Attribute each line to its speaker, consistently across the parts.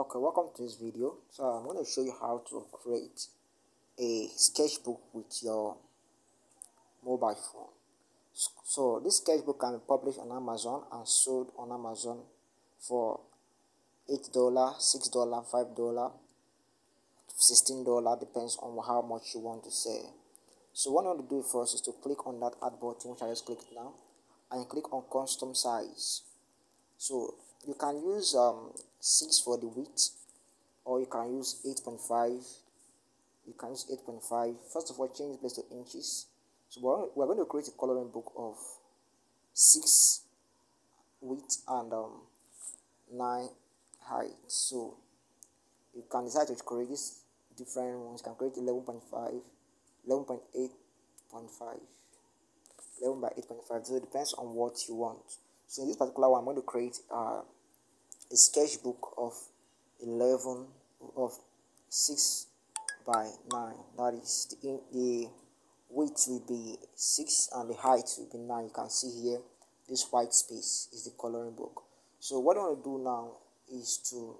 Speaker 1: Okay, welcome to this video. So I'm going to show you how to create a sketchbook with your mobile phone. So this sketchbook can be published on Amazon and sold on Amazon for $8, $6, $5, $16, depends on how much you want to sell. So what I want to do first is to click on that add button, which I just clicked now, and click on custom size. So you can use 6 for the width, or you can use 8.5. You can use 8.5. First of all, change the place to inches. So we're going to create a coloring book of 6 width and 9 height. So you can decide to create this different ones. You can create 11.5, 11.8.5, 11 by 8.5. So it depends on what you want. So in this particular one, I'm going to create a sketchbook of 6 by 9. That is the width will be 6 and the height will be 9. You can see here this white space is the coloring book. So what I want to do now is to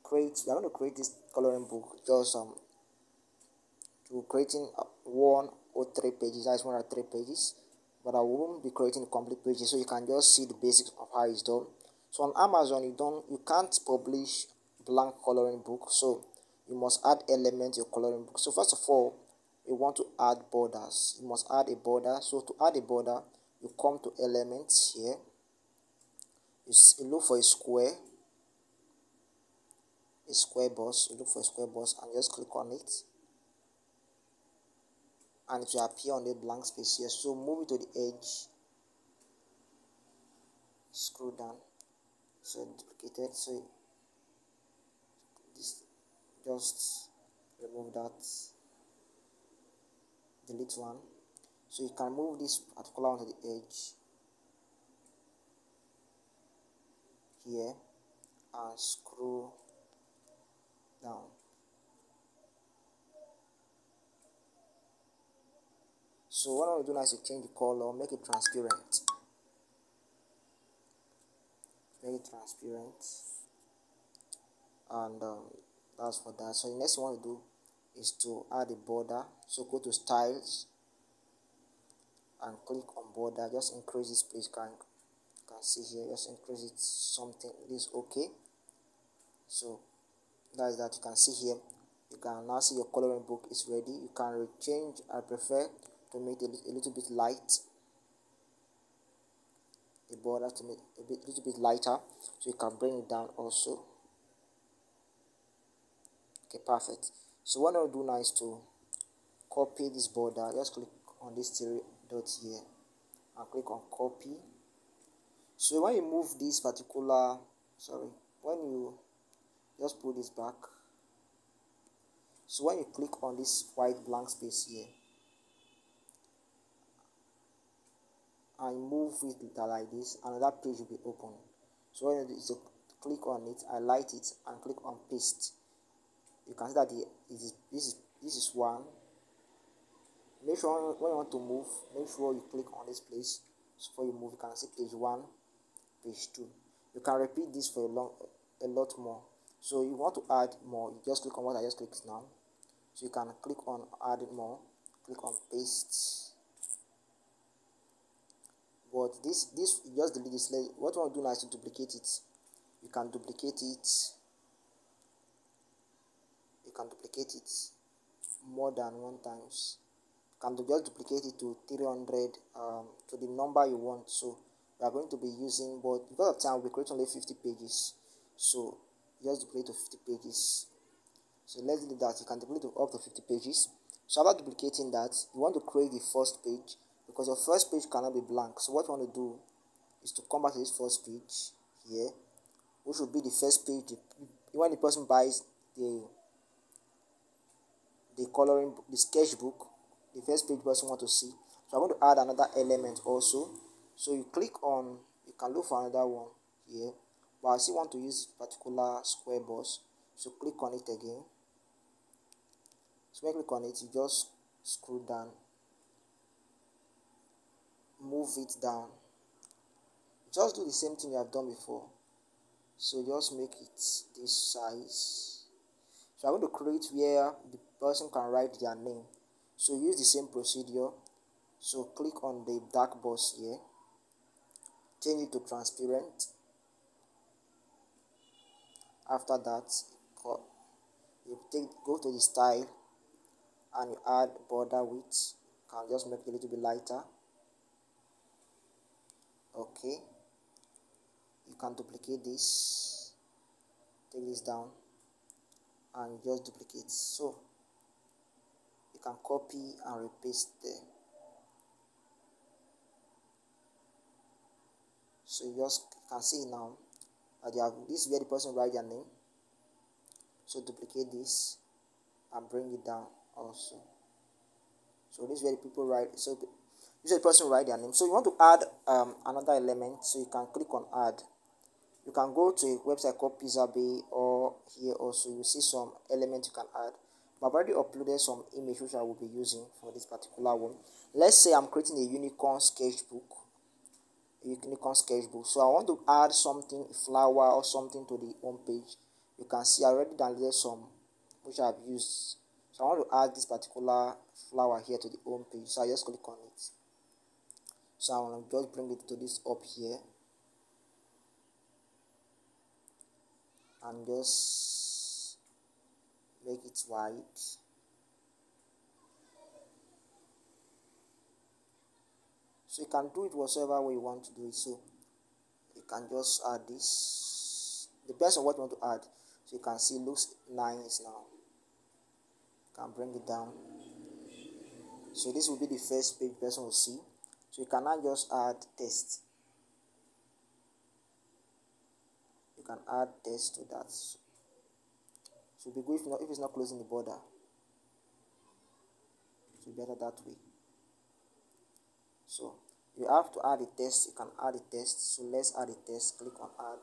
Speaker 1: create. We're going to create this coloring book just to creating 1 or 3 pages. That's 1 or 3 pages, but I won't be creating complete pages, so you can just see the basics of how it's done. So on Amazon, you can't publish blank coloring book, so you must add elements to your coloring book. So first of all, you want to add borders. You must add a border. So to add a border, you come to elements here. You look for a square box. You look for a square box and just click on it, and it will appear on the blank space here. So move it to the edge, scroll down, so duplicate it. So this, just remove that, delete one. So you can move this particular one to the edge here and scroll down. So what I will do now is to change the color, make it transparent. And that's for that. So the next thing you want to do is to add a border. So go to styles and click on border. Just increase this place. You can see here, just increase it something. This okay. So that's that. You can see here, you can now see your coloring book is ready. You can change. I prefer to make it a little bit light, the border to make a little bit lighter, so you can bring it down also. Okay, perfect. So what I'll do now is to copy this border. Just click on this 3 dots here and click on copy. So when you move this particular, when you just put this back, so when you click on this white blank space here and move it like this, another page will be open. So when you do is to click on it, highlight it and click on paste. You can see that this is one. Make sure when you want to move, make sure you click on this place. So before you move, you can see page 1, page 2. You can repeat this for a lot more. So you want to add more, you just click on what I just clicked now. So you can click on adding more, click on paste. But this just delete this layer. What you want to do now is to duplicate it. You can duplicate it. You can duplicate it more than 1 times. You can just duplicate it to 300 to the number you want. So we are going to be using, but because of time we create only 50 pages. So just duplicate to 50 pages. So let's do that. You can duplicate to up to 50 pages. So after duplicating that, you want to create the first page, because your first page cannot be blank. So what you want to do is to come back to this first page here, which will be the first page when the person buys the coloring, the sketchbook, the first page person want to see. So I'm going to add another element also. So you click on, you can look for another one here, but I still want to use particular square box. So click on it again. So when you click on it, you just scroll down, move it down. Just do the same thing you have done before. So just make it this size. So I'm going to create where the person can write their name. So use the same procedure. So click on the dark box here, change it to transparent. After that, go to the style and you add border width. You can just make it a little bit lighter. Okay, you can duplicate this, take this down and just duplicate. So you can copy and repaste there. So you just can see now that you have this is where the person write their name. So duplicate this and bring it down also. So this is where the people write. So this is where the person write their name. So you want to add another element. So you can click on add. You can go to a website called Pixabay, or here also you will see some elements you can add. But I've already uploaded some image which I will be using for this particular one. Let's say I'm creating a unicorn sketchbook. So I want to add something, a flower or something to the home page. You can see I already downloaded some which I've used. So I want to add this particular flower here to the home page. So I just click on it. So I want to just bring it to this up here and just make it white. So you can do it whatsoever way you want to do it. So you can just add this. Depends on what you want to add. So you can see it looks nice now. You can bring it down. So this will be the first page person will see. So you can now just add text. You can add text to that. So be good if it's not closing the border. So better that way. So you have to add a text. You can add a text. So let's add a text. Click on add.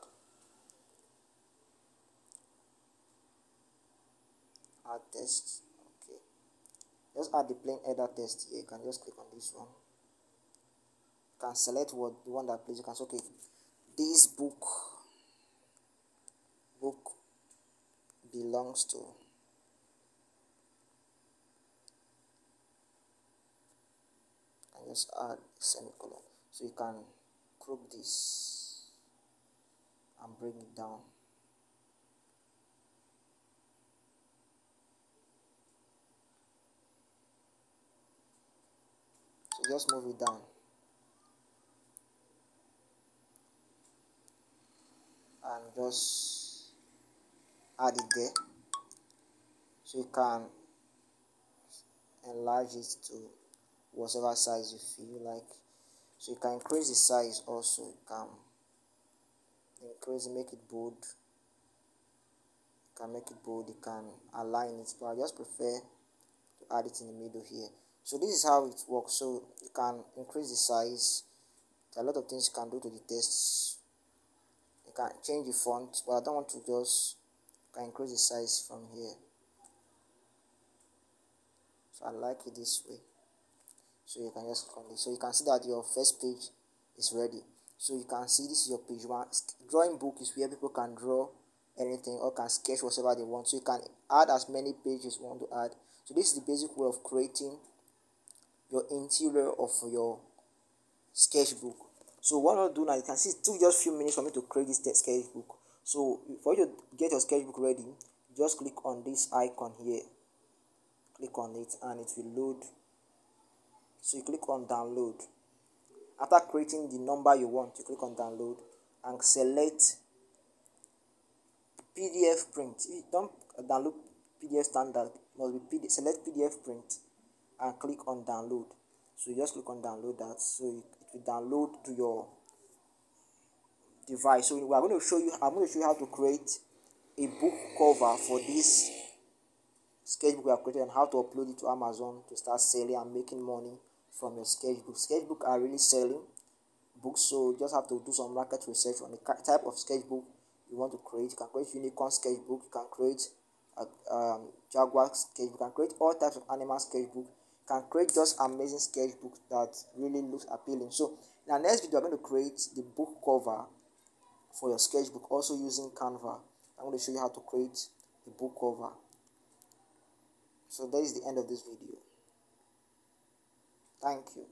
Speaker 1: Add text. Okay. Just add the plain header text here. You can just click on this one. You can select the one that plays. You can say, okay, this book belongs to. And just add semicolon. So you can crop this and bring it down. So just move it down and just add it there. So you can enlarge it to whatever size you feel like. So you can increase the size also. You can increase, make it bold. You can make it bold. You can align it, but I just prefer to add it in the middle here. So this is how it works. So you can increase the size. There are a lot of things you can do to the text. You can change the font, but I don't want to just. You can increase the size from here. So I like it this way. So you can just click on this. So you can see that your first page is ready. So you can see this is your page one. Drawing book is where people can draw anything or can sketch whatever they want. So you can add as many pages you want to add. So this is the basic way of creating your interior of your sketchbook. So what I'll do now, you can see it took just few minutes for me to create this sketchbook. So for you to get your sketchbook ready, just click on this icon here. Click on it and it will load. So you click on download. After creating the number you want, you click on download and select PDF print. If you don't download PDF standard, it must be PDF. Select PDF print and click on download. So you just click on download that. So it will download to your device. So I'm going to show you how to create a book cover for this sketchbook we have created and how to upload it to Amazon to start selling and making money from your sketchbook. Sketchbook are really selling books, so you just have to do some market research on the type of sketchbook you want to create. You can create unicorn sketchbook, you can create a jaguar sketchbook, you can create all types of animal sketchbook, you can create just amazing sketchbook that really looks appealing. So in our next video, we're going to create the book cover for your sketchbook, also using Canva. I'm going to show you how to create a book cover. So that is the end of this video. Thank you.